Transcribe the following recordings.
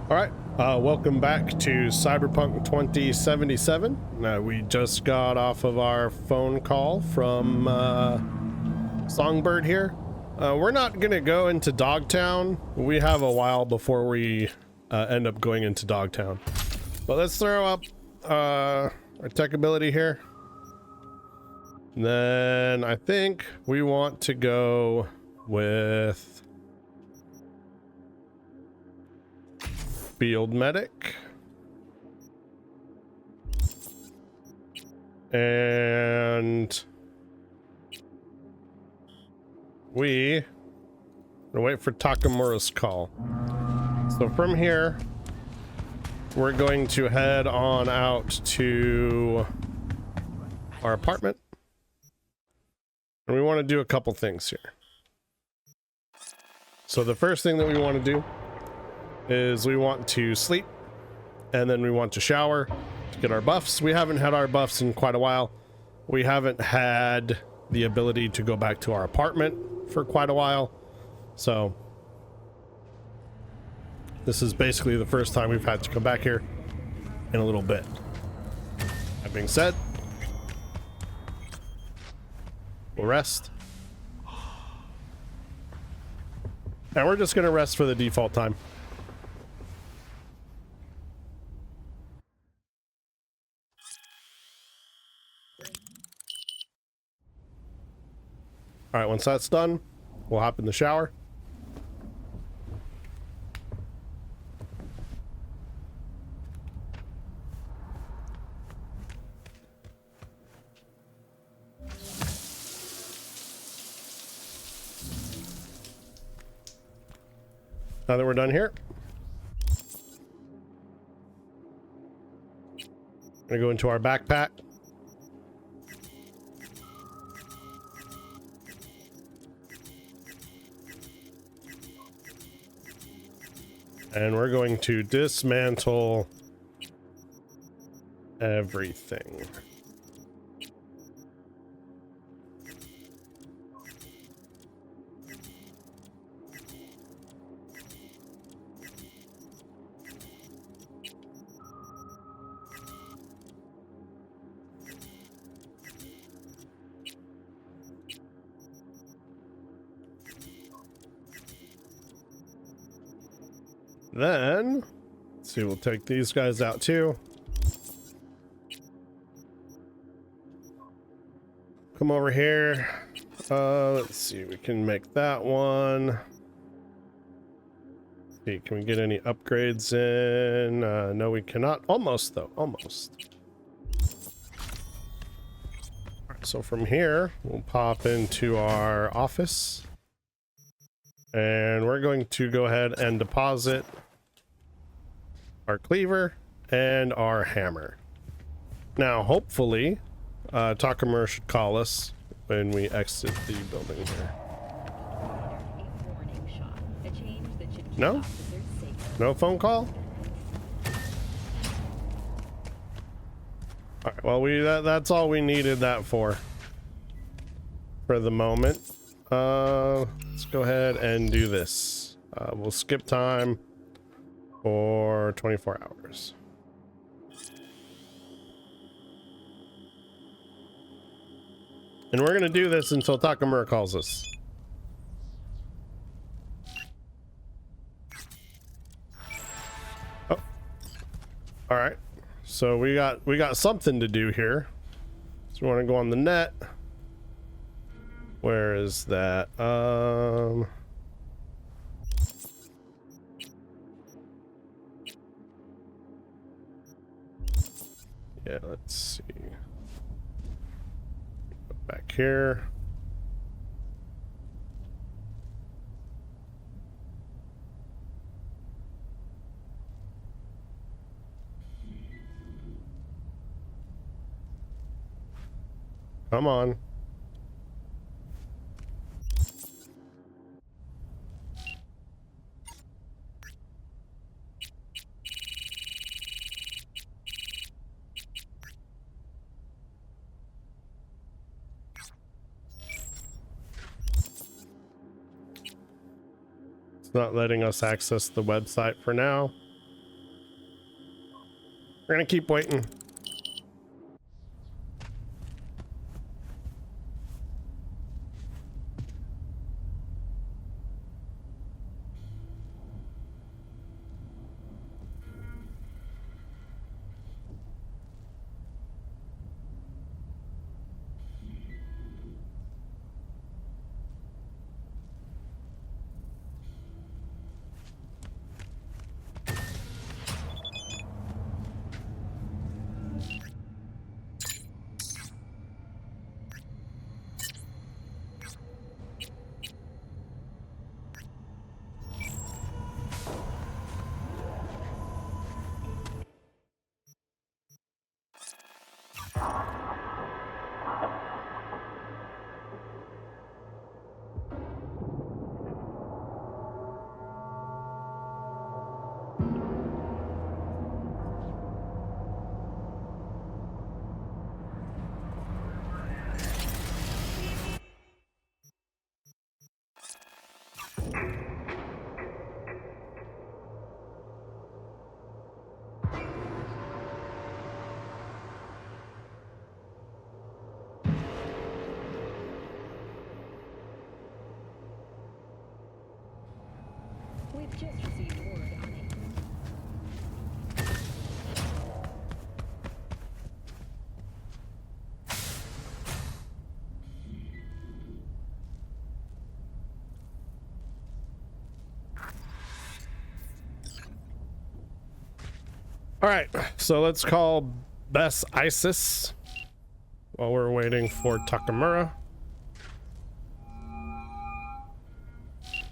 All right, welcome back to Cyberpunk 2077. We just got off of our phone call from Songbird here. We're not gonna go into Dogtown. We have a while before we end up going into Dogtown. But let's throw up our tech ability here. Then I think we want to go with field medic. And we gonna wait for Takamura's call. So from here, we're going to head on out to our apartment. And we want to do a couple things here. So the first thing that we want to do is we want to sleep, and then we want to shower to get our buffs. We haven't had our buffs in quite a while. We haven't had the ability to go back to our apartment for quite a while. So this is basically the first time we've had to come back here in a little bit. That being said, we'll rest. And we're just gonna rest for the default time. All right, once that's done, we'll hop in the shower. Now that we're done here, I'm gonna go into our backpack. And we're going to dismantle everything. Then, let's see, we'll take these guys out too. Come over here. Let's see, we can make that one. Let's see, can we get any upgrades in? No, we cannot. Almost though, almost. All right, so from here, we'll pop into our office. And we're going to go ahead and deposit our cleaver and our hammer. Now, hopefully, Takamura should call us when we exit the building here. No? No phone call? All right, well, that's all we needed that for the moment. Let's go ahead and do this. We'll skip time for 24 hours. And we're gonna do this until Takamura calls us. Oh, all right. So we got something to do here. So we want to go on the net. Where is that? Yeah, let's see. Go back here. Come on. Not letting us access the website for now. We're gonna keep waiting. We've just received word on it. All right, so let's call Bess Isis while we're waiting for Takamura.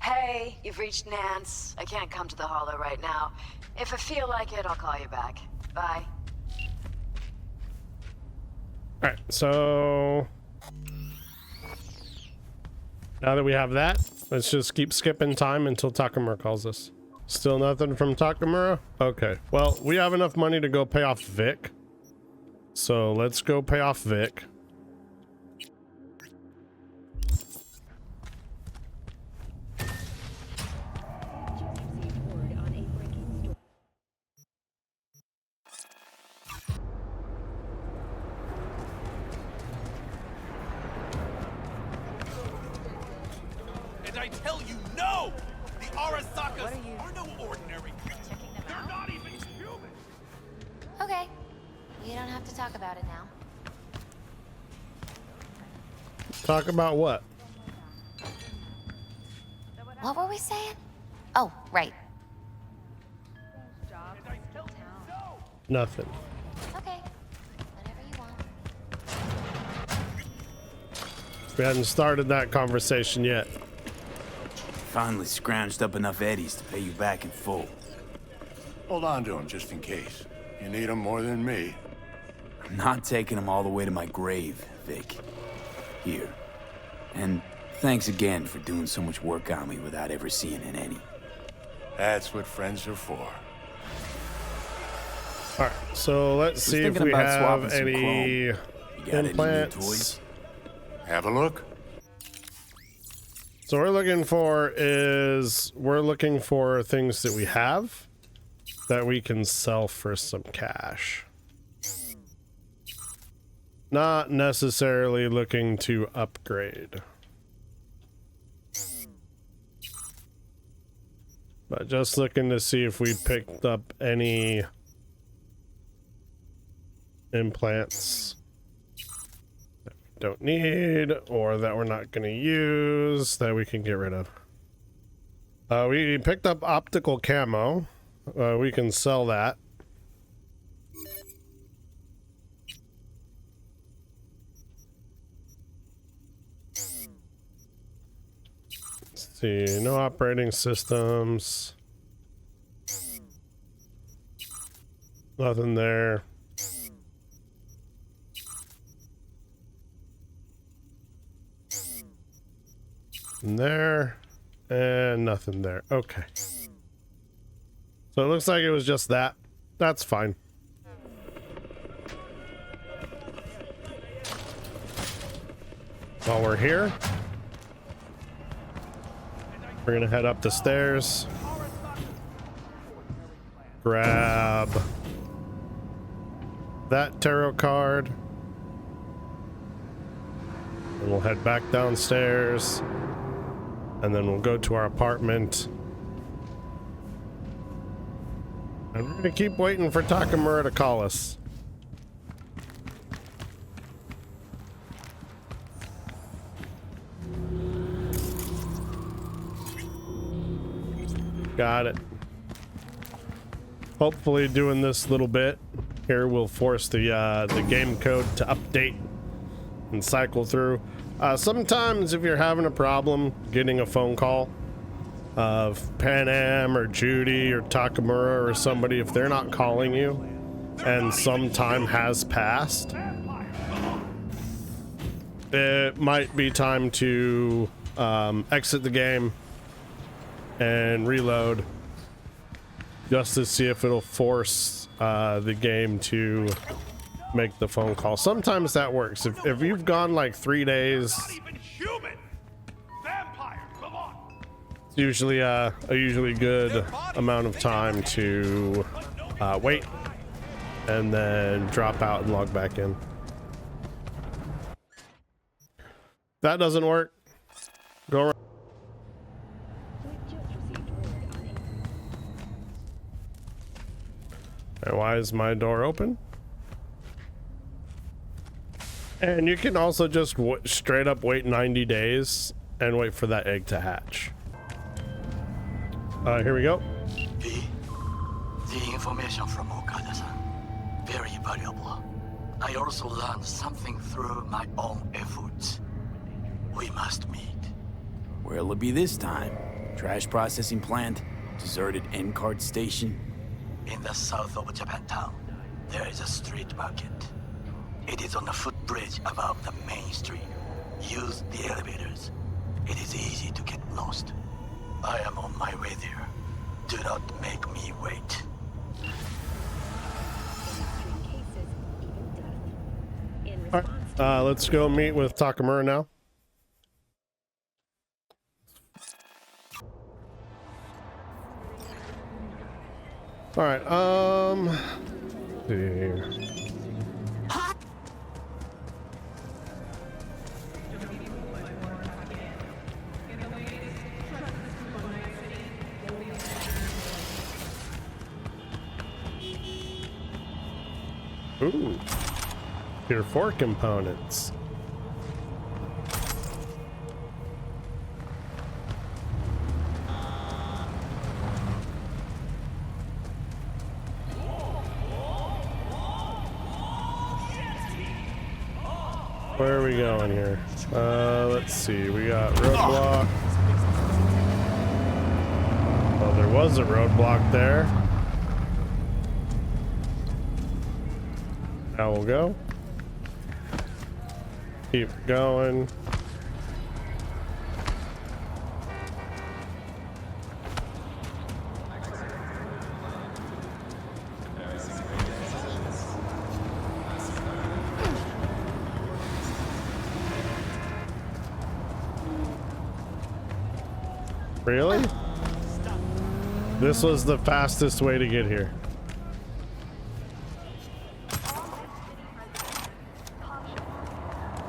Hey, you've reached Nance. I can't come to the Hollow right now. If I feel like it, I'll call you back. Bye. All right, so now that we have that, let's just keep skipping time until Takamura calls us. Still nothing from Takamura? Okay, well, we have enough money to go pay off Vic. So let's go pay off Vic. And I tell you, no! The Arasakas are no ordinary. They're not even human. Okay. You don't have to talk about it now. Talk about what? What were we saying? Oh, right. Nothing. Okay. Whatever you want. We hadn't started that conversation yet. Finally scrounged up enough eddies to pay you back in full. Hold on to him just in case. You need him more than me. I'm not taking them all the way to my grave, Vic. Here. And thanks again for doing so much work on me without ever seeing an Eddie. That's what friends are for. All right, so let's see if we have any implants. Have a look. So we're looking for things that we have that we can sell for some cash. Not necessarily looking to upgrade, but just looking to see if we picked up any implants that we don't need or that we're not going to use that we can get rid of. We picked up optical camo. We can sell that. Let's see, no operating systems. Nothing there. Nothing there. And nothing there. Okay. So it looks like it was just that. That's fine. While we're here, we're gonna head up the stairs. Grab that tarot card. And we'll head back downstairs. And then we'll go to our apartment. And we're gonna keep waiting for Takamura to call us. Got it. Hopefully doing this little bit here will force the game code to update and cycle through. Sometimes if you're having a problem getting a phone call of Pan Am or Judy or Takamura or somebody, if they're not calling you and some time has passed, it might be time to exit the game and reload just to see if it'll force the game to make the phone call. Sometimes that works. If you've gone like 3 days, it's usually a usually good amount of time to wait and then drop out and log back in. That doesn't work. Go around. And why is my door open? And you can also just straight up wait 90 days and wait for that egg to hatch. Here we go. The information from Okada-san, very valuable. I also learned something through my own efforts. We must meet. Where'll it be this time? Trash processing plant? Deserted end card station? In the south of Japantown, there is a street market. It is on a footbridge above the main street. Use the elevators. It is easy to get lost. I am on my way there. Do not make me wait. Alright, let's go meet with Takamura now. Alright, let's see here. Ooh, Tier 4 components. Where are we going here? Let's see. We got roadblock. Well, there was a roadblock there. Now we'll go. Keep going. Really? This was the fastest way to get here.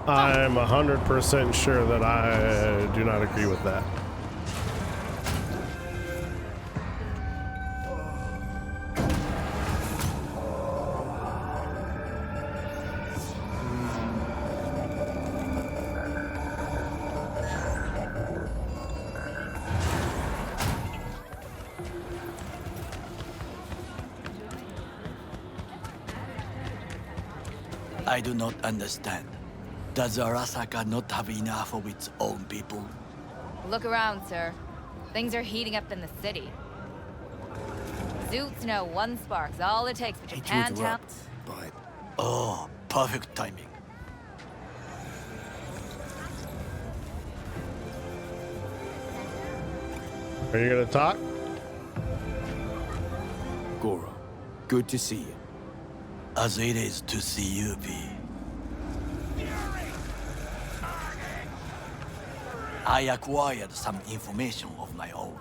I'm 100% sure that I do not agree with that. I do not understand. Does Arasaka not have enough of its own people? Look around, sir. Things are heating up in the city. Zoots know one spark's all it takes for Hate to Japantown. interrupt, but Oh, perfect timing. Are you gonna talk? Goro, good to see you. As it is to see you, V. I acquired some information of my own.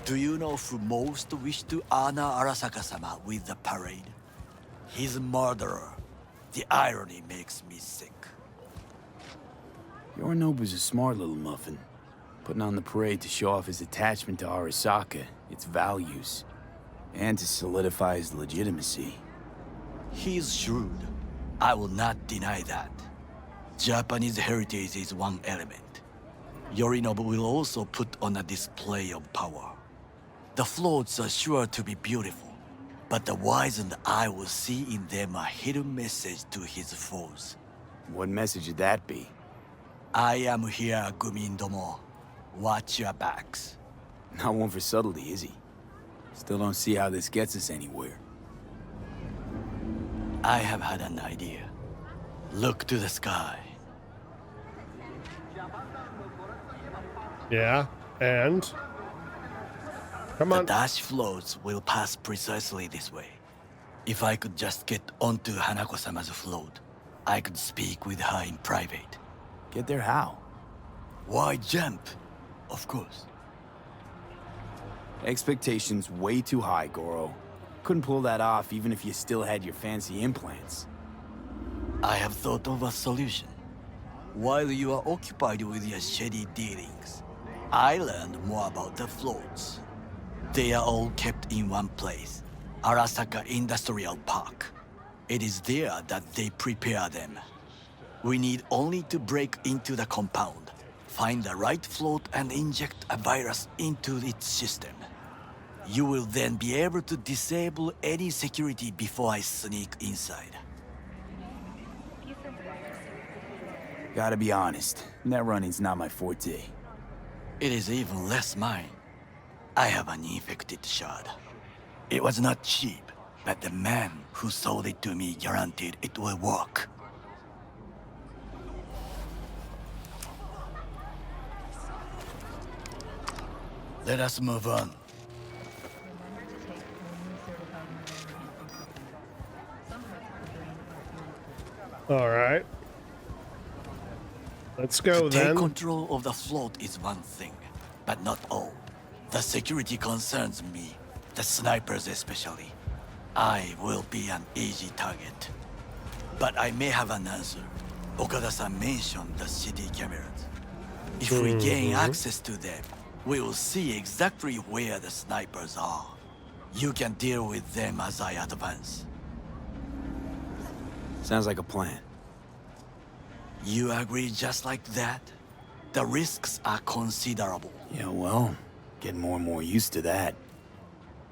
Do you know who most wish to honor Arasaka-sama with the parade? He's a murderer. The irony makes me sick. Yorinobu's a smart little muffin. Putting on the parade to show off his attachment to Arasaka, its values, and to solidify his legitimacy. He's shrewd. I will not deny that. Japanese heritage is one element. Yorinobu will also put on a display of power. The floats are sure to be beautiful, but the wizened eye will see in them a hidden message to his foes. What message would that be? I am here, Gumindomo. Watch your backs. Not one for subtlety, is he? Still don't see how this gets us anywhere. I have had an idea. Look to the sky. Yeah, and? Come The on. dash floats will pass precisely this way. If I could just get onto Hanako-sama's float, I could speak with her in private. Get there how? Why jump? Of course. Expectations way too high, Goro. Couldn't pull that off even if you still had your fancy implants. I have thought of a solution. While you are occupied with your shady dealings, I learned more about the floats. They are all kept in one place, Arasaka Industrial Park. It is there that they prepare them. We need only to break into the compound, find the right float and inject a virus into its system. You will then be able to disable any security before I sneak inside. Gotta be honest, net running's not my forte. It is even less mine. I have an infected shard. It was not cheap, but the man who sold it to me guaranteed it will work. Let us move on. All right. Let's go Take then. control of the float is one thing, but not all. The security concerns me, the snipers especially. I will be an easy target. But I may have an answer. Okada-san mentioned the city cameras. If we gain access to them, we will see exactly where the snipers are. You can deal with them as I advance. Sounds like a plan. You agree just like that? The risks are considerable. Yeah, well, getting more and more used to that.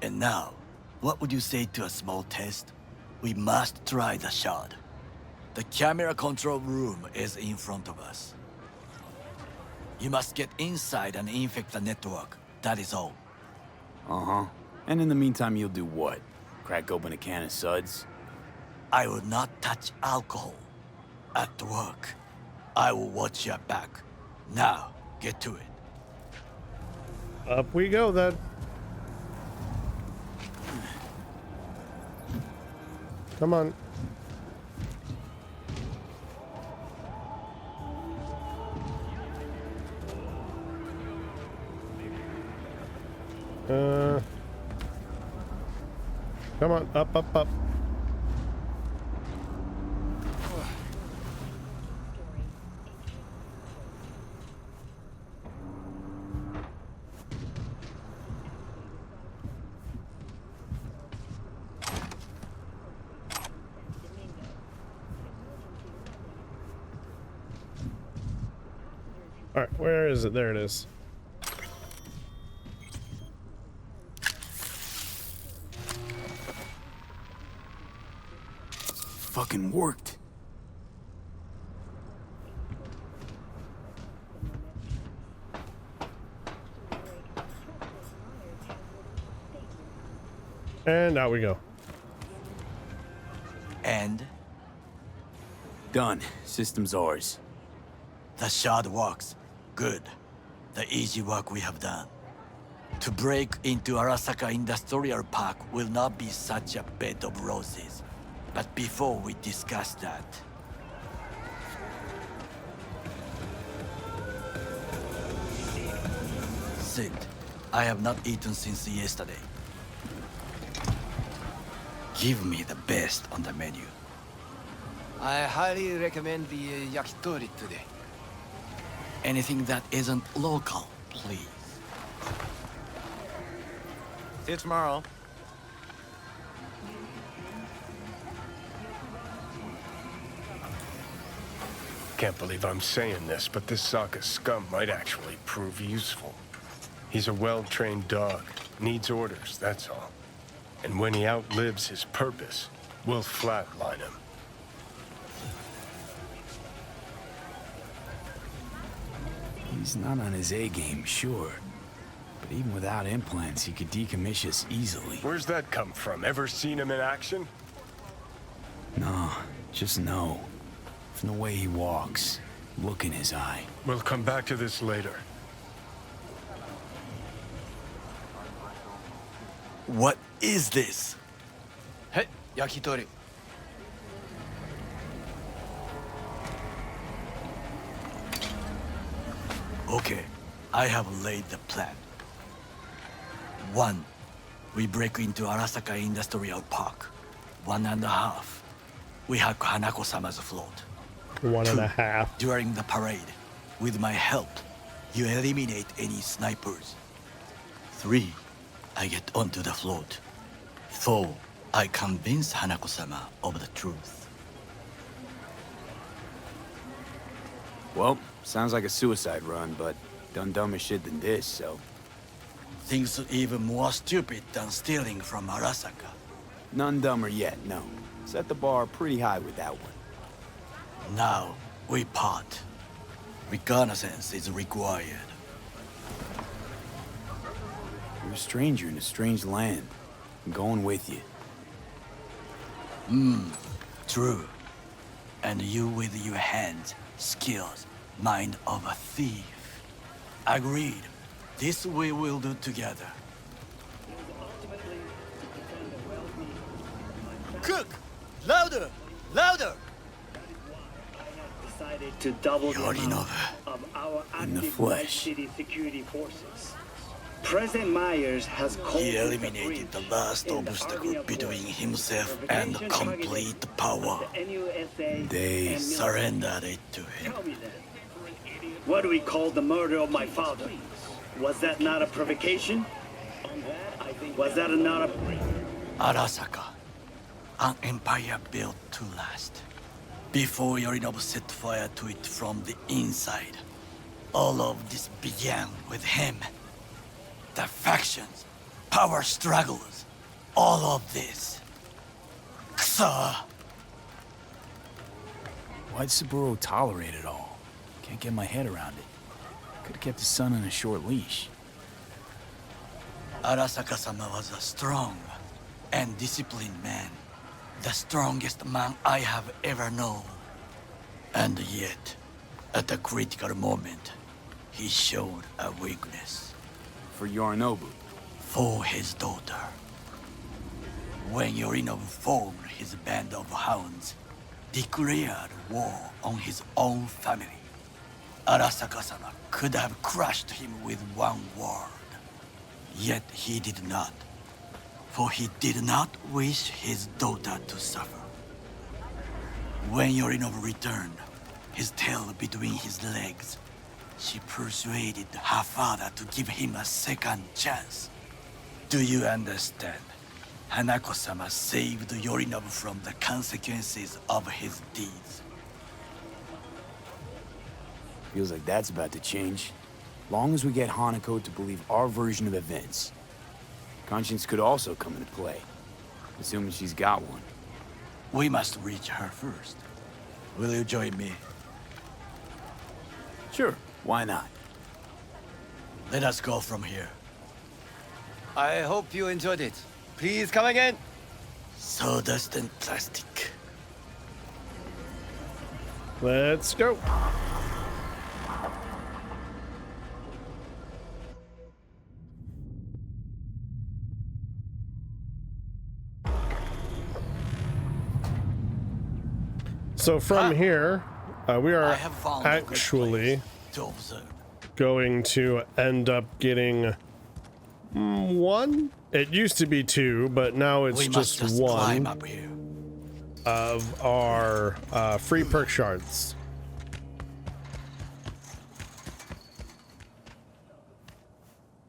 And now, what would you say to a small test? We must try the shard. The camera control room is in front of us. You must get inside and infect the network. That is all. Uh-huh. And in the meantime, you'll do what? Crack open a can of suds? I will not touch alcohol. At work, I will watch your back. Now, get to it. Up we go then. Come on. Come on, up, up, up. All right, where is it? There it is. Fucking worked. And out we go. And Done. System's ours. the shard works. Good. The easy work we have done. To break into Arasaka Industrial Park will not be such a bed of roses. But before we discuss that... Sit. I have not eaten since yesterday. Give me the best on the menu. I highly recommend the yakitori today. Anything that isn't local, please. See you tomorrow. Can't believe I'm saying this, but this Sokka scum might actually prove useful. He's a well-trained dog, needs orders, that's all. And when he outlives his purpose, we'll flatline him. He's not on his A game, sure. But even without implants, he could decommission us easily. Where's that come from? Ever seen him in action? No, just no. From the way he walks, look in his eye. We'll come back to this later. What is this? Hey, yakitori. Okay, I have laid the plan. 1. We break into Arasaka Industrial Park. 1.5. We hack Hanako-sama's float. 1.5. During the parade, with my help, you eliminate any snipers. 3. I get onto the float. 4. I convince Hanako-sama of the truth. Well, sounds like a suicide run, but done dumber shit than this, so... Things even more stupid than stealing from Arasaka. None dumber yet, no. Set the bar pretty high with that one. Now, we part. Reconnaissance is required. You're a stranger in a strange land. I'm going with you. True. And you with your hands, skills, mind of a thief. Agreed. This we will do together. Cook! Louder! Louder! Decided to double the Yorinobu. amount of our In the active flesh. Night City security forces. President Myers has called He eliminated the last obstacle between himself and complete power. They Surrendered it to him. Tell me then, what do we call the murder of my father? Was that not a provocation? Was that not a... Arasaka. An empire built to last. Before Yorinobu set fire to it from the inside. All of this began with him. The factions, power struggles, all of this. Kusa! Why'd Saburo tolerate it all? Can't get my head around it. Could've kept his son on a short leash. Arasaka-sama was a strong and disciplined man. The strongest man I have ever known. And yet, at a critical moment, he showed a weakness. For Yorinobu. For his daughter. When Yorinobu formed his band of hounds, declared war on his own family, Arasaka-sama could have crushed him with one word. Yet he did not. For he did not wish his daughter to suffer. When Yorinobu returned, his tail between his legs, she persuaded her father to give him a second chance. Do you understand? Hanako-sama saved Yorinobu from the consequences of his deeds. Feels like that's about to change. Long as we get Hanako to believe our version of events. Conscience could also come into play, assuming she's got one. We must reach her first. Will you join me? Sure, why not? Let us go from here. I hope you enjoyed it. Please come again. Sawdust and plastic. Let's go. So from here, we are I have found a good actually place to observe. going to end up getting one It used to be 2, but now it's We must just just 1 climb up here. of our free perk shards.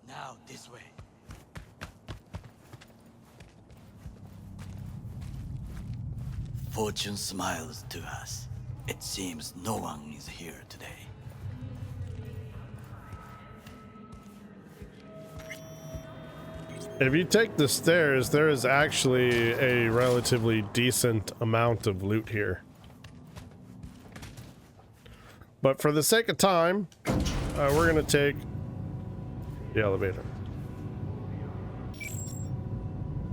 Now this way. Fortune smiles to us. It seems no one is here today. If you take the stairs, there is actually a relatively decent amount of loot here. But for the sake of time, we're gonna take the elevator.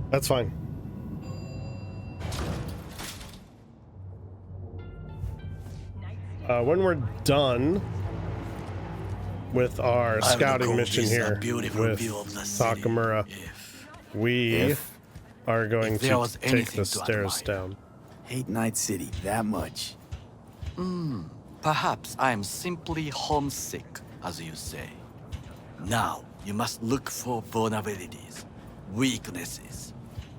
That's fine. When we're done with our scouting mission here with Takamura, we are going to take the stairs down. Hate Night City that much. Perhaps I am simply homesick, as you say. Now, you must look for vulnerabilities, weaknesses,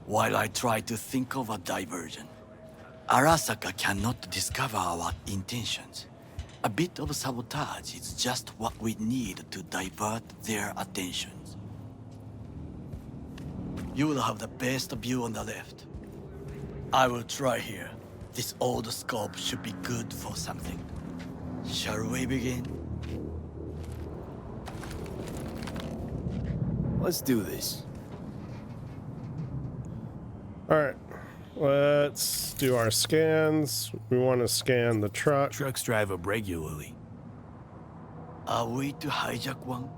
while I try to think of a diversion. Arasaka cannot discover our intentions. A bit of sabotage is just what we need to divert their attentions. You will have the best view on the left. I will try here. This old scope should be good for something. Shall we begin? Let's do this. All right, let's do our scans. We want to scan the truck. Trucks drive up regularly. Are we to hijack one?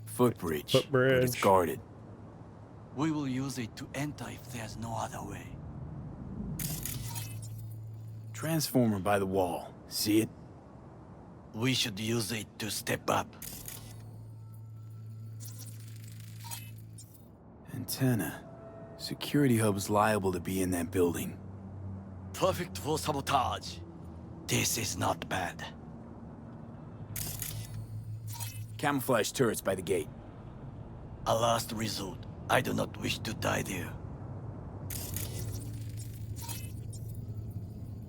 Footbridge. But Footbridge. it's guarded. We will use it to enter if there's no other way. Transformer by the wall. See it? We should use it to step up. Antenna. Security hub's liable to be in that building. Perfect for sabotage. This is not bad. Camouflage turrets by the gate. A last resort. I do not wish to die there.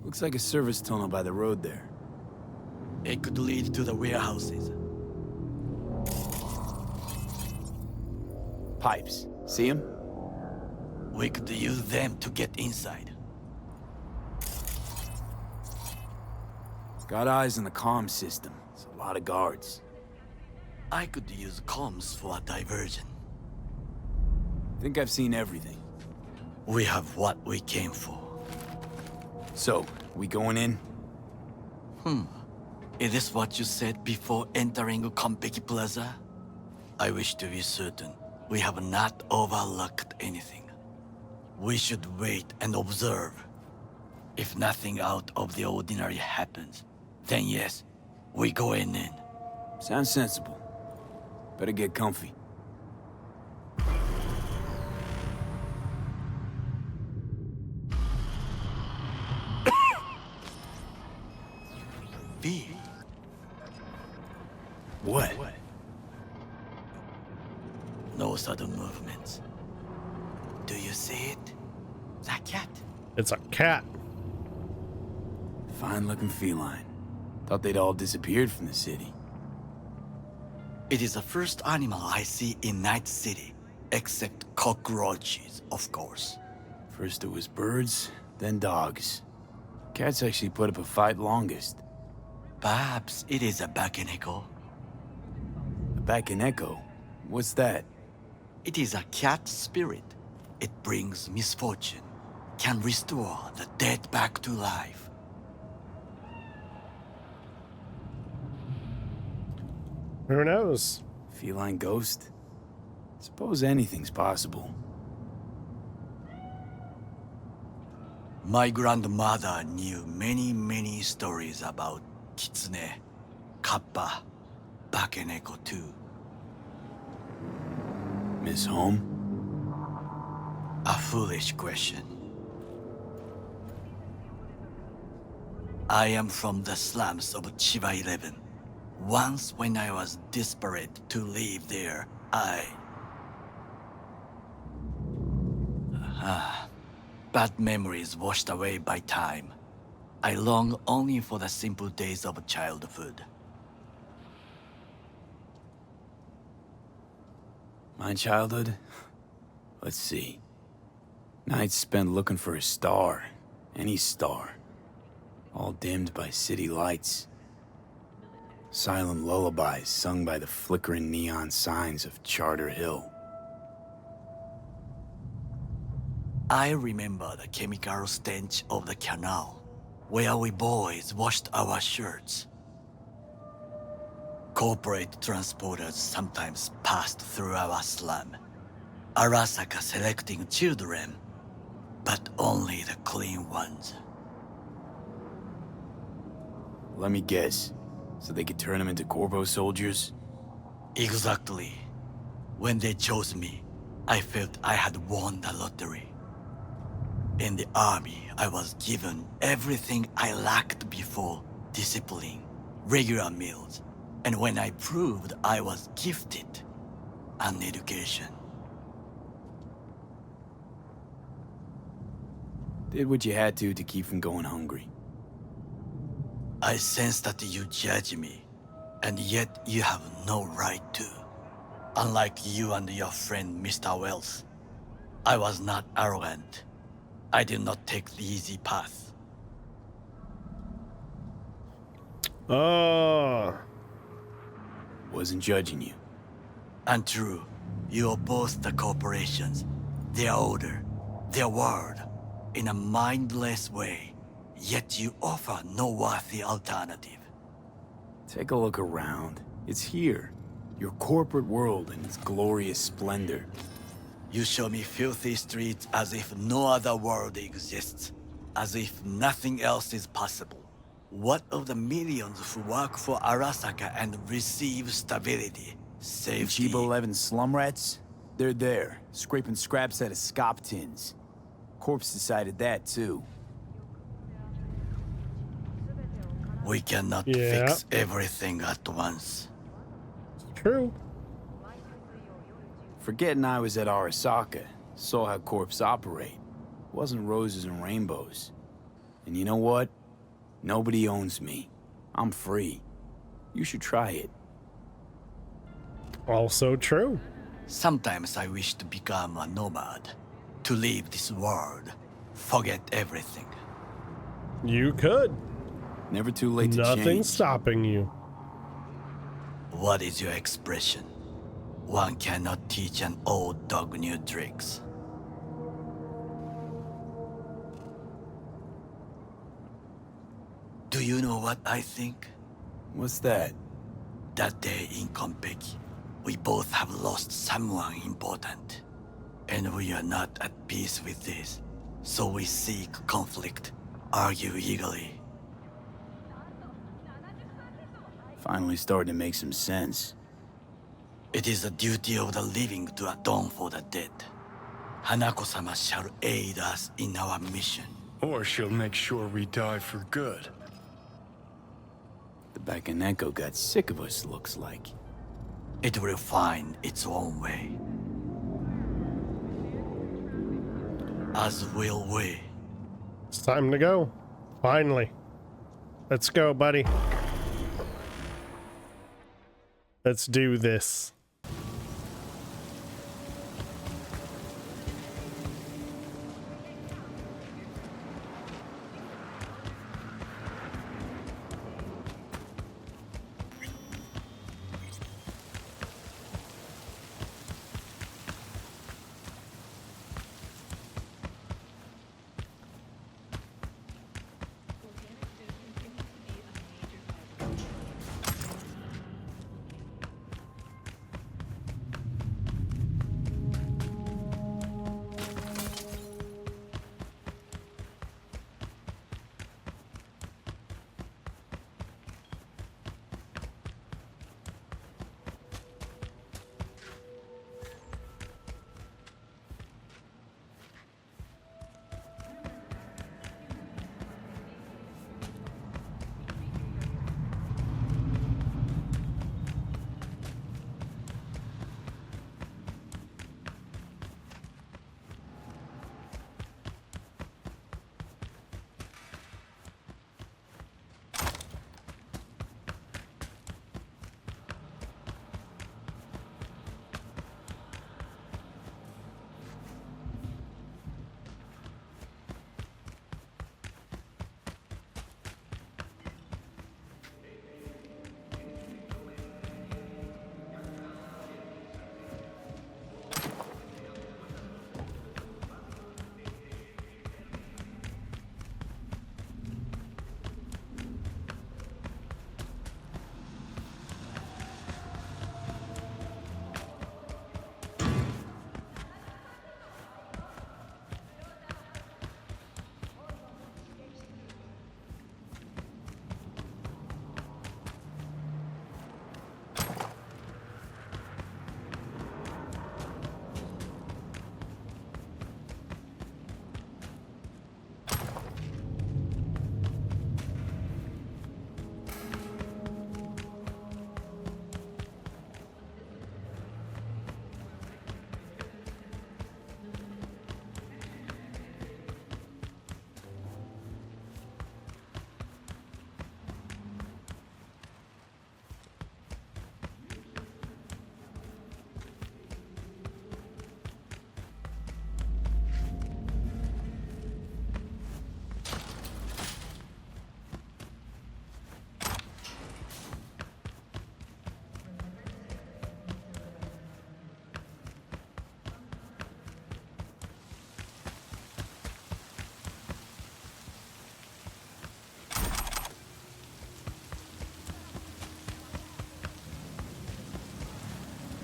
Looks like a service tunnel by the road there. It could lead to the warehouses. Pipes. See them? We could use them to get inside. Got eyes on the comm system. It's a lot of guards. I could use comms for a diversion. Think I've seen everything. We have what we came for. So, we going in? Is this what you said before entering Konpeki Plaza? I wish to be certain we have not overlooked anything. We should wait and observe. If nothing out of the ordinary happens, then yes, we go in. Sounds sensible. Better get comfy. V. What? No sudden movements. Do you see it? That cat? It's a cat. Fine-looking feline. Thought they'd all disappeared from the city. It is the first animal I see in Night City, except cockroaches, of course. First it was birds, then dogs. Cats actually put up a fight longest. Perhaps it is a Bakeneko. A Bakeneko? What's that? It is a cat spirit. It brings misfortune, can restore the dead back to life. Who knows? Feline ghost? Suppose anything's possible. My grandmother knew many stories about Kitsune, Kappa, Bakeneko too. Miss Home? A foolish question. I am from the slums of Chiba 11, Once when I was desperate to leave there, bad memories washed away by time. I long only for the simple days of childhood. My childhood? Let's see. Nights spent looking for a star. Any star. All dimmed by city lights. Silent lullabies sung by the flickering neon signs of Charter Hill. I remember the chemical stench of the canal, where we boys washed our shirts. Corporate transporters sometimes passed through our slum, Arasaka selecting children, but only the clean ones. Let me guess. So they could turn them into Corvo soldiers? Exactly. When they chose me, I felt I had won the lottery. In the army, I was given everything I lacked before: discipline, regular meals, and when I proved I was gifted, an education. Did what you had to keep from going hungry. I sense that you judge me, and yet you have no right to. Unlike you and your friend Mr. Wells, I was not arrogant. I did not take the easy path. Oh. Wasn't judging you. And true, you oppose the corporations, their order, their word, in a mindless way, yet you offer no worthy alternative. Take a look around. It's here. Your corporate world in its glorious splendor. You show me filthy streets as if no other world exists, as if nothing else is possible. What of the millions who work for Arasaka and receive stability, safety? Chiba 11 slum rats? They're there, scraping scraps out of scop tins. Corpse decided that too. We cannot fix everything at once. True. Forgetting I was at Arasaka, saw how corps operate. Wasn't roses and rainbows. And you know what? Nobody owns me. I'm free. You should try it. Also true. Sometimes I wish to become a nomad, to leave this world, forget everything. You could. Never too late to change. Nothing's stopping you. What is your expression? One cannot teach an old dog new tricks. Do you know what I think? What's that? That day in Konpeki, we both have lost someone important. And we are not at peace with this. So we seek conflict, argue eagerly. Finally starting to make some sense. It is the duty of the living to atone for the dead. Hanako-sama shall aid us in our mission. Or she'll make sure we die for good. The Bakaneko got sick of us, looks like. It will find its own way. As will we. It's time to go. Finally. Let's go, buddy. Let's do this.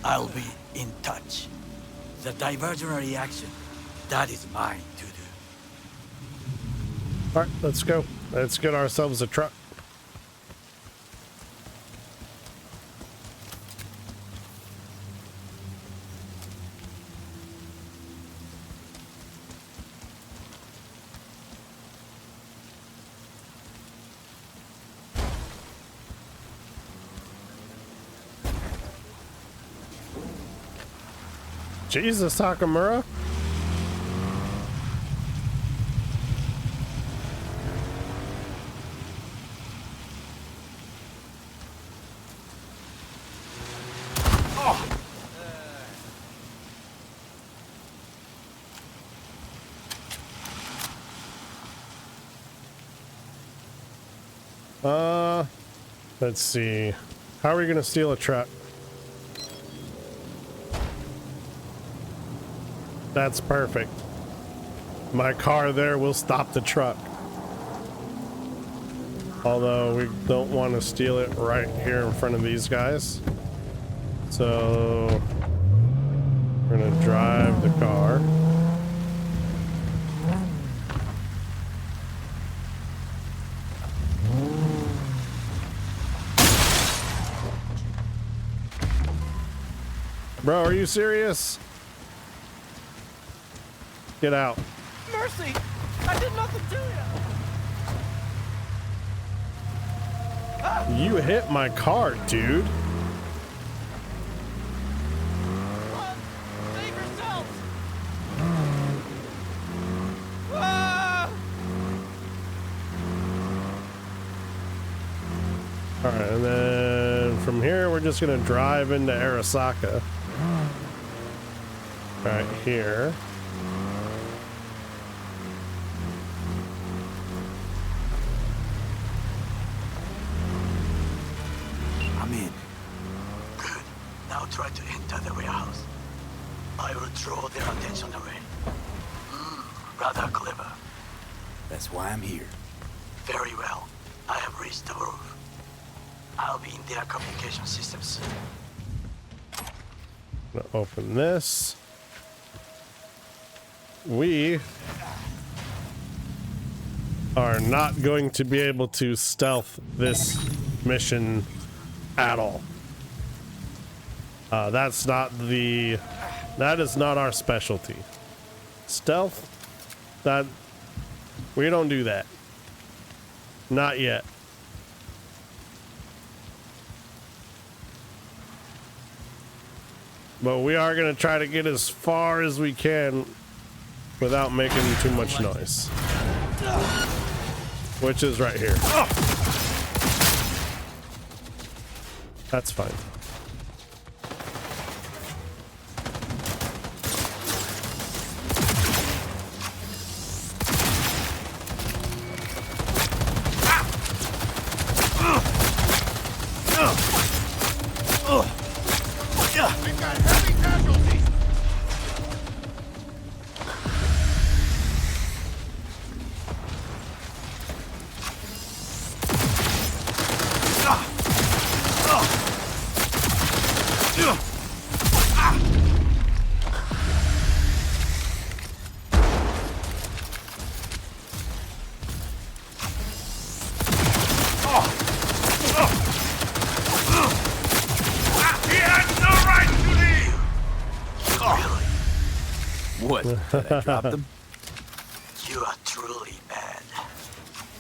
I'll be in touch. The diversionary action, that is mine to do. All right, let's go. Let's get ourselves a truck. Jesus, Takamura. Let's see. How are we gonna steal a truck? That's perfect. My car there will stop the truck. Although we don't want to steal it right here in front of these guys. So we're gonna drive the car. Bro, are you serious? Get out. Mercy! I did nothing to you! You hit my car, dude. Run! Save yourselves! Ah! All right, and then from here, we're just gonna drive into Arasaka. Right here. I'm in. Good. Now try to enter the warehouse. I will draw their attention away. Rather clever. That's why I'm here. Very well. I have reached the roof. I'll be in their communication system soon. I'm gonna open this. We are not going to be able to stealth this mission at all. That is not our specialty. Stealth, that we don't do that. Not yet. But we are going to try to get as far as we can without making too much noise. Which is right here. That's fine. We've got heavy casualties! What? Did I drop them? You are truly mad.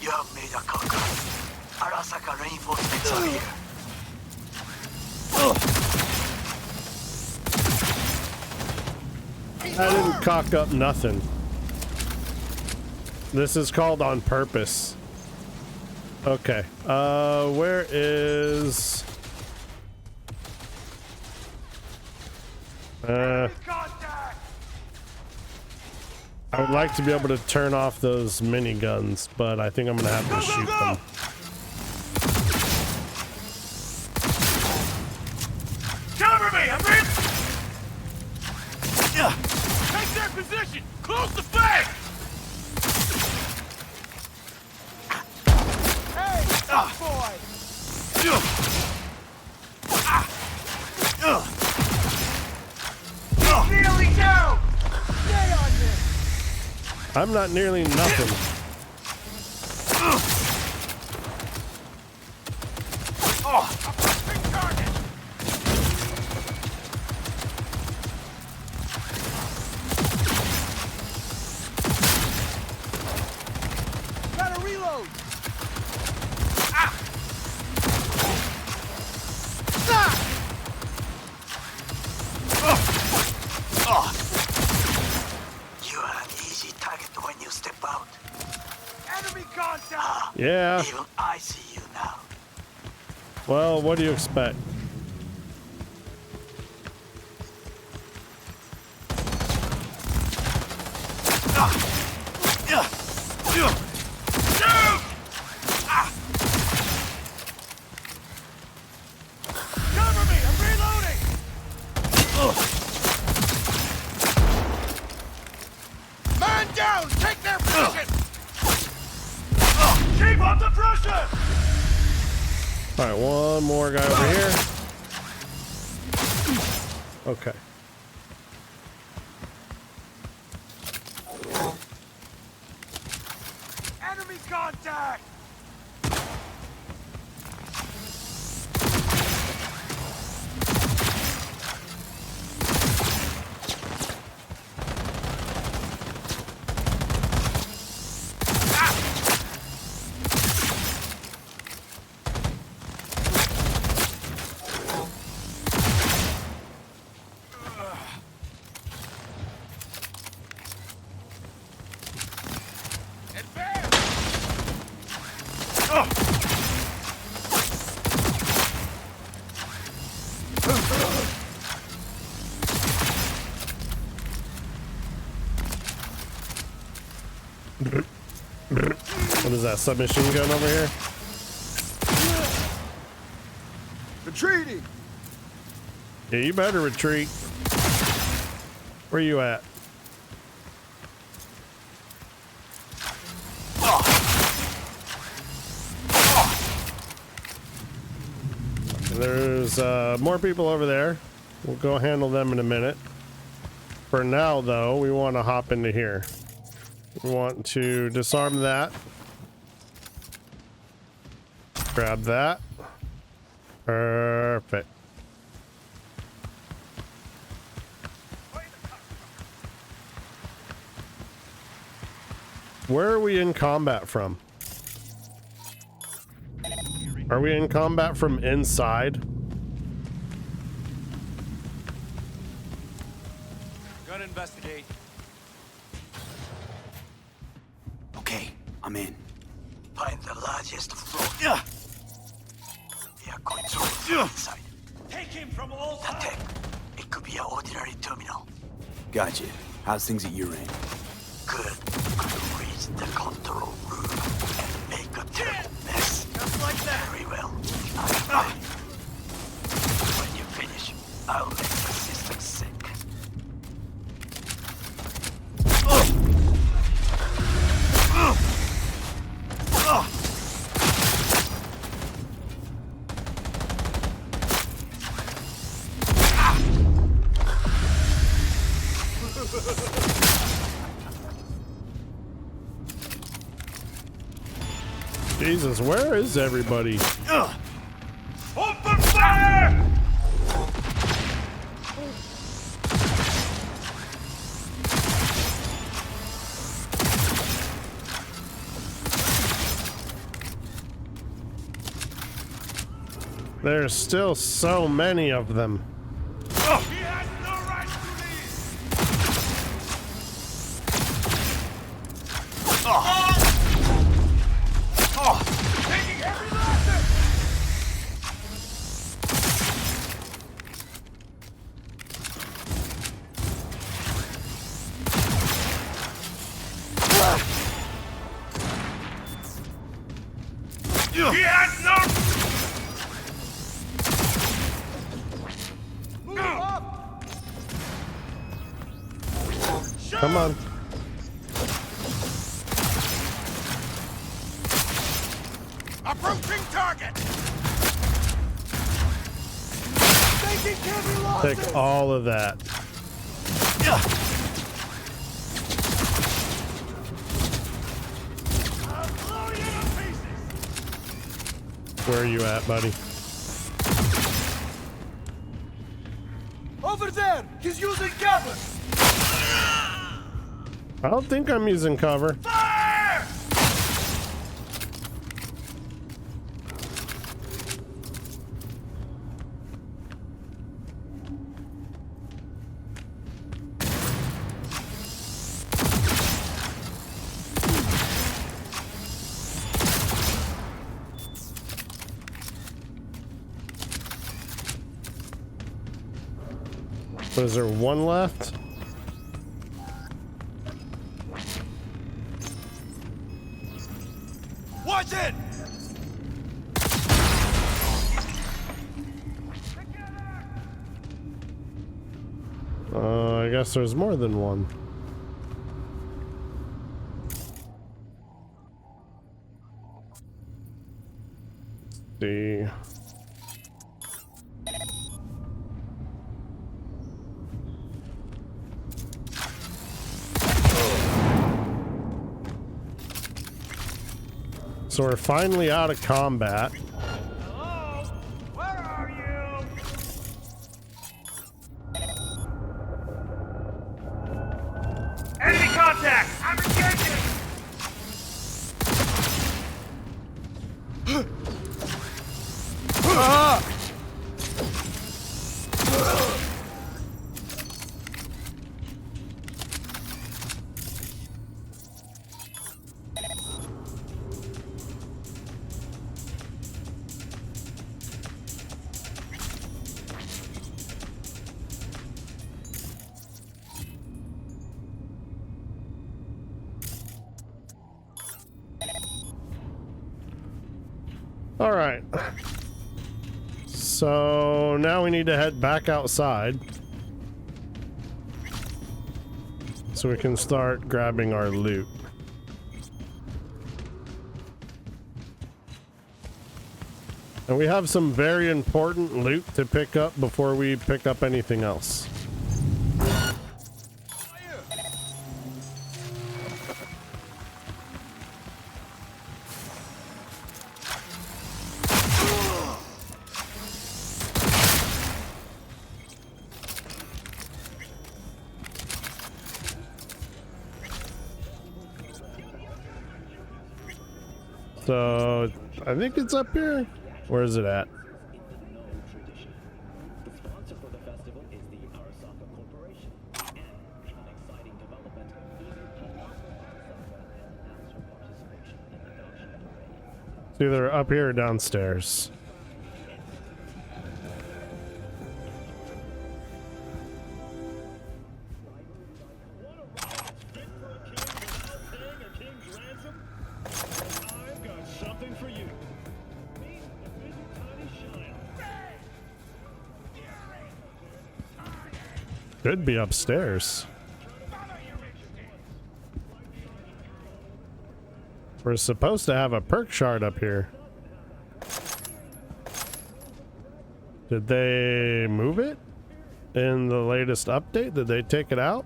You have made a conquer. Arasaka reinforcements are here. I didn't cock up nothing. This is called on purpose. Okay. Where is... I would like to be able to turn off those miniguns, but I think I'm gonna have to shoot them. Cover me! I'm in! Take their position! Close the flank! Hey, boy! I'm not nearly nothing. Gotta reload. You are an easy target when you step out. Enemy contact. Yeah. Even I see you now. Well, what do you expect? Cover me. I'm reloading. Man down. Take their position. Keep up the pressure. All right, one more guy over here. Okay. Enemy contact. What is that, submachine gun over here? Retreating. Yeah, you better retreat. Where you at? There's more people over there. We'll go handle them in a minute. For now, though, we want to hop into here. We want to disarm that. Grab that. Perfect. Where are we in combat from? Are we in combat from inside? Gonna investigate. Okay, I'm in. Find the largest floor. We are controlled inside. Take him from all The tech. It could be an ordinary terminal. Gotcha. How's things at your end? Good. Could reach the control room and make a terrible mess. Just like that. Very well. I'm ready. When you finish, I'll make the system sick. Jesus, where is everybody? Open fire! There's still so many of them. He has no right to leave. Taking every lesson. He has no. Move up. Come on. Approaching target. Taking heavy losses. Take all of that. Where are you at, buddy? Over there! He's using cover! I don't think I'm using cover. Fire! So is there one left? Watch it! I guess there's more than one. Let's see. So we're finally out of combat. Hello? Where are you? Enemy contact! I'm engaging! All right. So now we need to head back outside so we can start grabbing our loot. And we have some very important loot to pick up before we pick up anything else. So I think it's up here. Where is it at? The sponsor for the festival is the Arasaka Corporation. And an exciting development, It's either up here or downstairs. Could be upstairs. We're supposed to have a perk shard up here. Did they move it in the latest update? Did they take it out?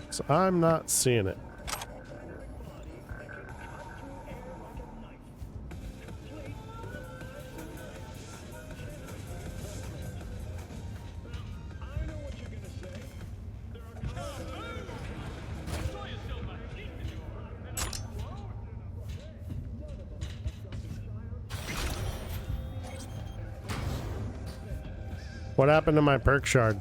So I'm not seeing it. What happened to my perk shard?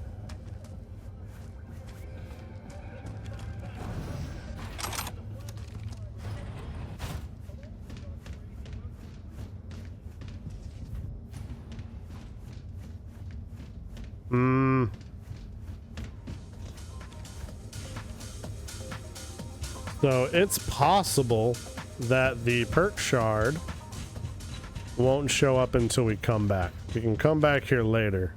So it's possible that the perk shard won't show up until we come back. We can come back here later.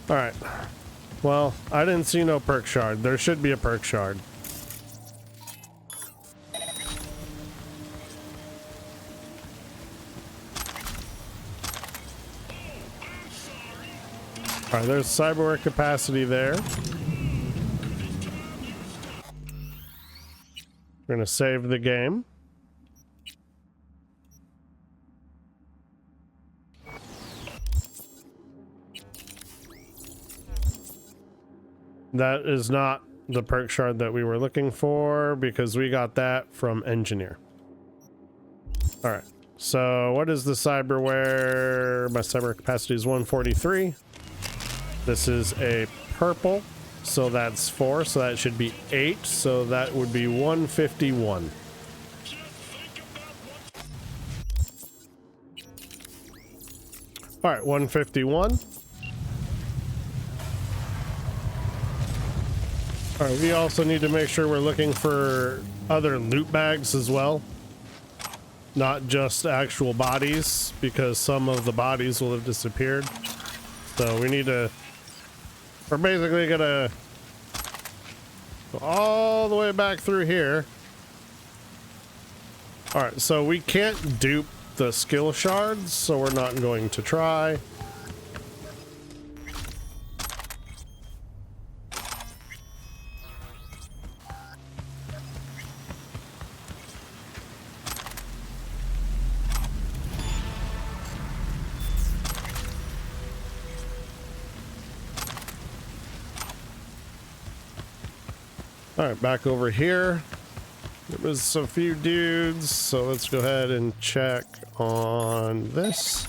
All right. Well, I didn't see no perk shard. There should be a perk shard. All right, there's cyberware capacity there. We're gonna save the game. That is not the perk shard that we were looking for because we got that from engineer. All right, so what is the cyberware? My cyber capacity is 143. This is a purple, so that's 4, so that should be 8, so that would be 151. All right, 151. All right, we also need to make sure we're looking for other loot bags as well. Not just actual bodies, because some of the bodies will have disappeared. So we need to... We're basically gonna go all the way back through here. All right, so we can't dupe the skill shards, so we're not going to try. All right, back over here. There was a few dudes, so let's go ahead and check on this.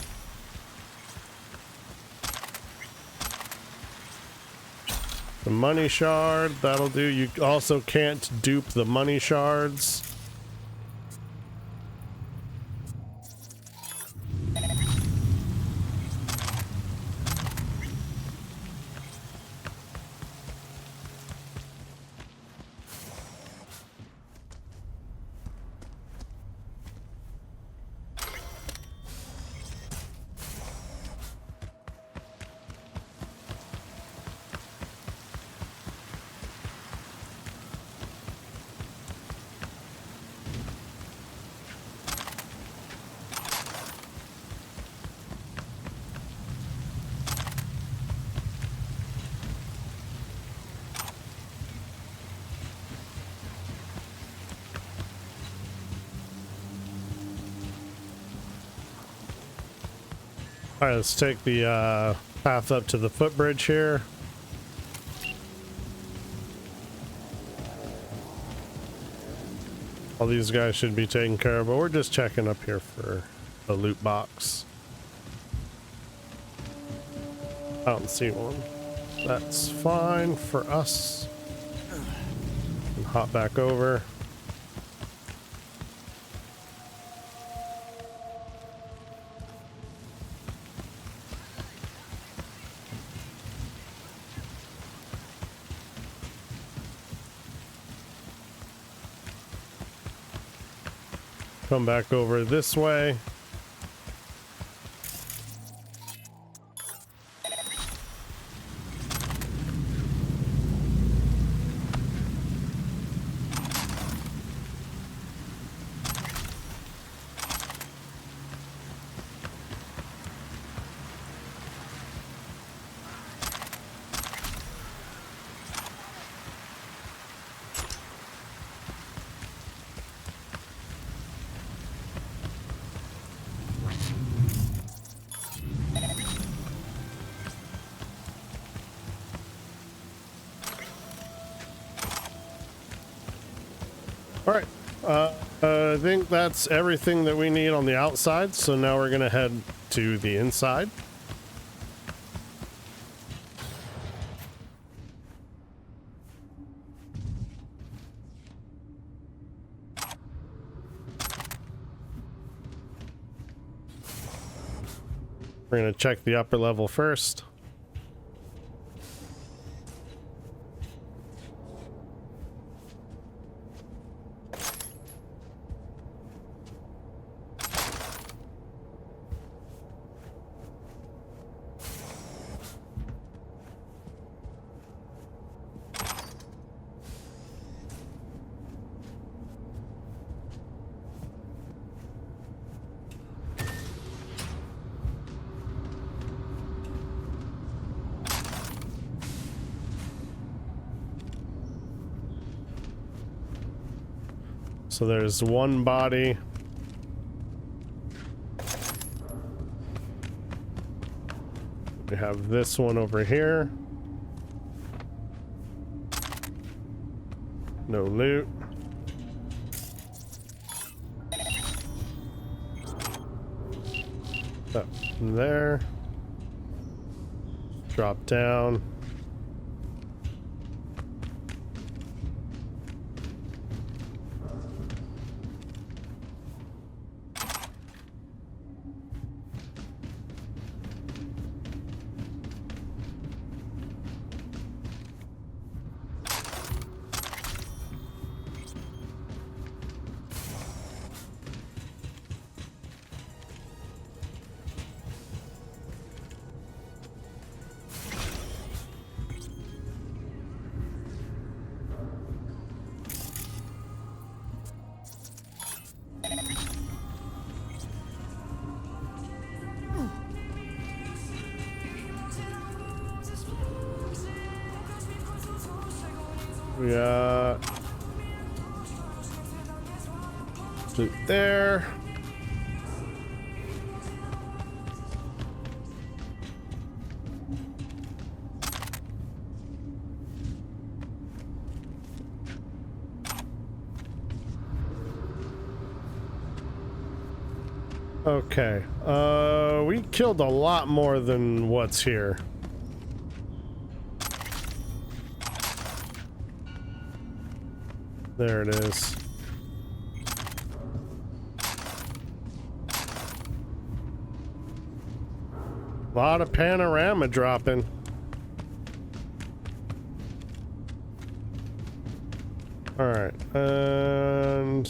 The money shard, that'll do. You also can't dupe the money shards. All right, let's take the path up to the footbridge here. All these guys should be taken care of, but we're just checking up here for the loot box. I don't see one. That's fine for us. And hop back over. Come back over this way. All right, I think that's everything that we need on the outside. So now we're gonna head to the inside. We're gonna check the upper level first. So there's one body. We have this one over here. No loot. Up there. Drop down. We got loot there. Okay, we killed a lot more than what's here. There it is. A lot of panorama dropping. All right, and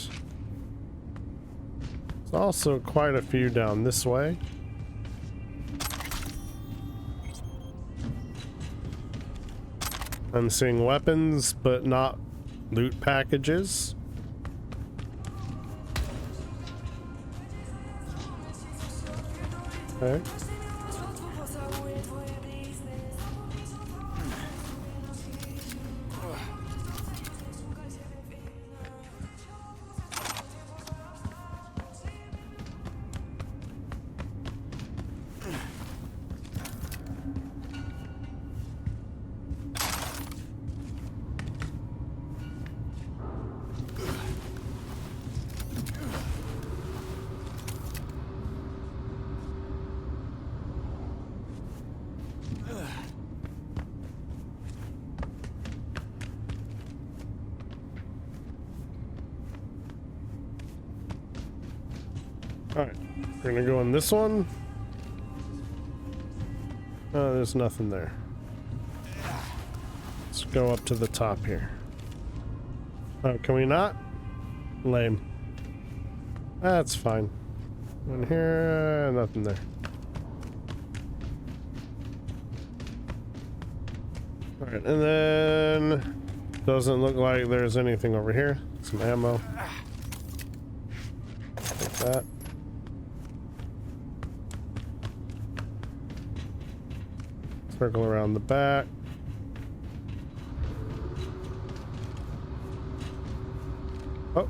there's also quite a few down this way. I'm seeing weapons, but not loot packages. Okay. Alright, we're gonna go on this one. Oh, there's nothing there. Let's go up to the top here. Oh, can we not? Lame. That's fine. In here, nothing there. Alright, and then doesn't look like there's anything over here. Some ammo. Take that. Circle around the back. Oh.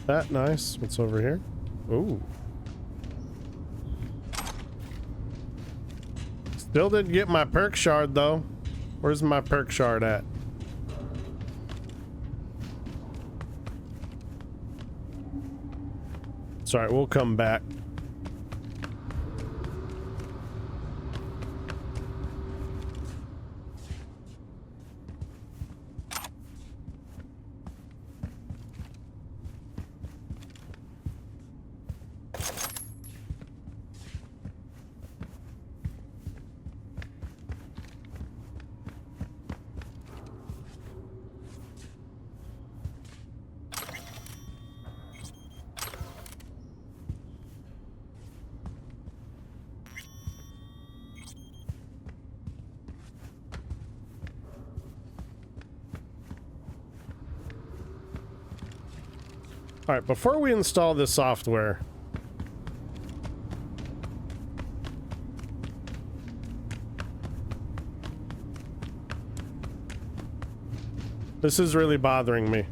That nice. What's over here? Ooh. Still didn't get my perk shard though. Where's my perk shard at? Sorry, we'll come back. All right, before we install this software, This is really bothering me.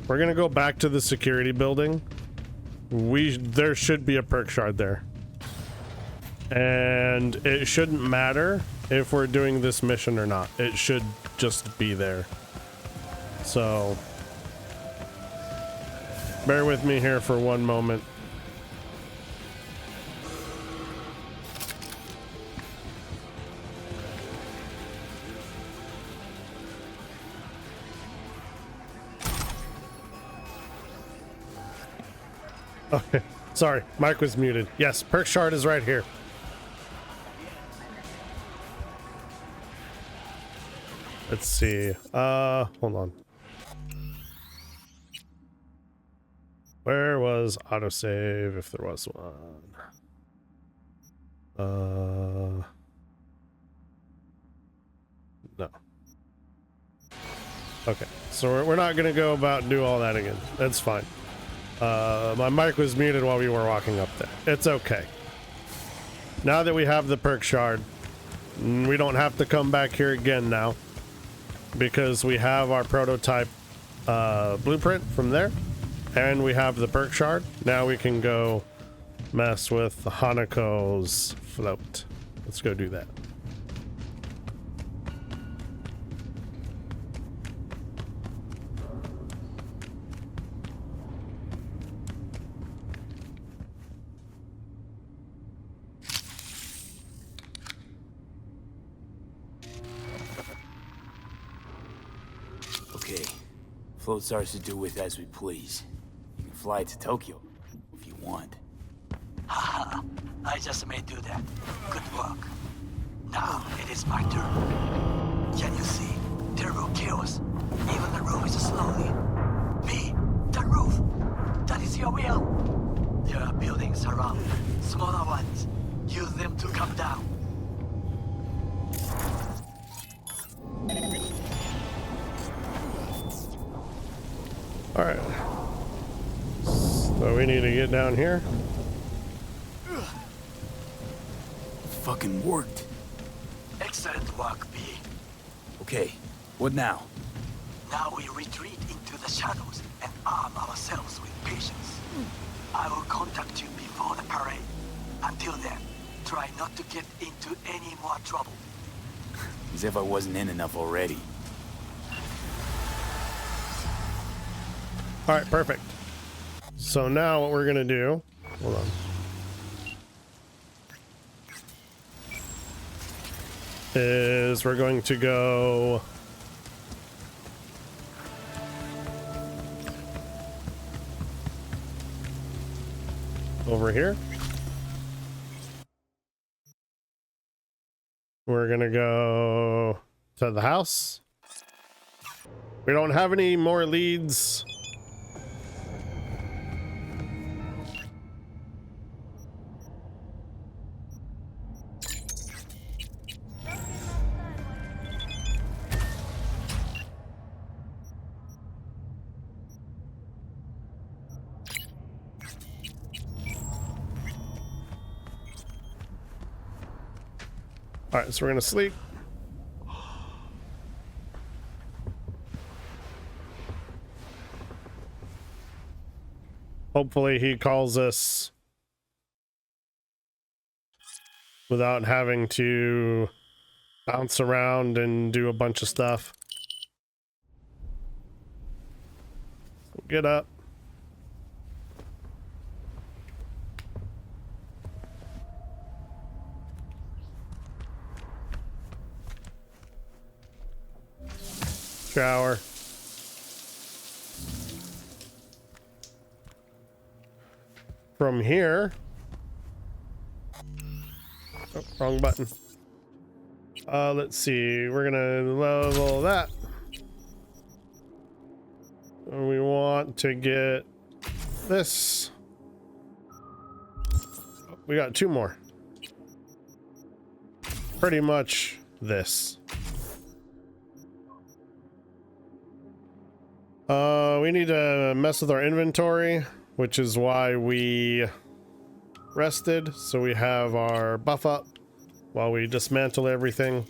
We're gonna go back to the security building. There should be a perk shard there. And it shouldn't matter if we're doing this mission or not. It should just be there. So bear with me here for one moment. Okay, sorry, mic was muted. Yes, perk shard is right here. Let's see. Hold on. Where was autosave if there was one? No. Okay, so we're not gonna go about and do all that again. That's fine. My mic was muted while we were walking up there. It's okay. Now that we have the perk shard, we don't have to come back here again now because we have our prototype blueprint from there and we have the perk shard. Now we can go mess with Hanako's float. Let's go do that. Float's ours to do with as we please. You can fly to Tokyo if you want. Haha, I just may do that. Good work. Now it is my turn. Can you see? Terrible chaos. Even the roof is slowly. Me, the roof. That is your will. There are buildings around, smaller ones. Use them to come down. All right. So we need to get down here. Fucking worked. Excellent work, B. Okay, what now? Now we retreat into the shadows and arm ourselves with patience. I will contact you before the parade. Until then, try not to get into any more trouble. As if I wasn't in enough already. All right, perfect. So now what we're gonna do, hold on. Is we're going to go over here. We're gonna go to the house. We don't have any more leads. All right, so we're gonna sleep. Hopefully he calls us without having to bounce around and do a bunch of stuff. Get up. Shower. From here. Oh, wrong button. Let's see. We're gonna level that. We want to get this. We got two more. Pretty much this. We need to mess with our inventory, which is why we rested, so we have our buff up while we dismantle everything.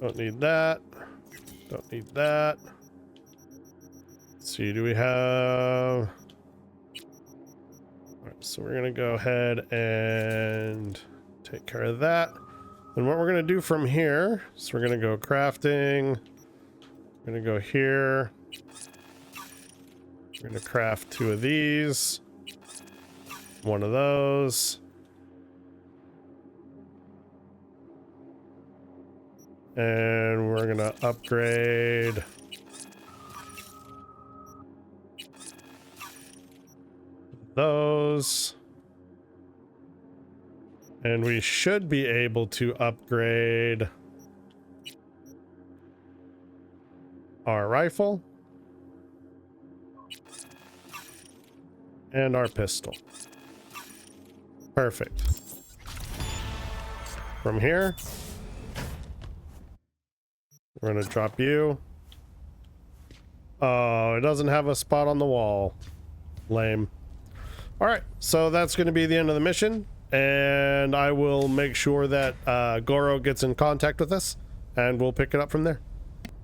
Don't need that. Don't need that. Let's see, do we have... Alright, so we're gonna go ahead and take care of that. And what we're gonna do from here, so we're gonna go crafting. We're gonna go here. We're gonna craft 2 of these. 1 of those. And we're gonna upgrade those. And we should be able to upgrade our rifle and our pistol. Perfect. From here, we're gonna drop you. Oh, it doesn't have a spot on the wall. Lame. All right, so that's going to be the end of the mission, and I will make sure that Goro gets in contact with us, and we'll pick it up from there.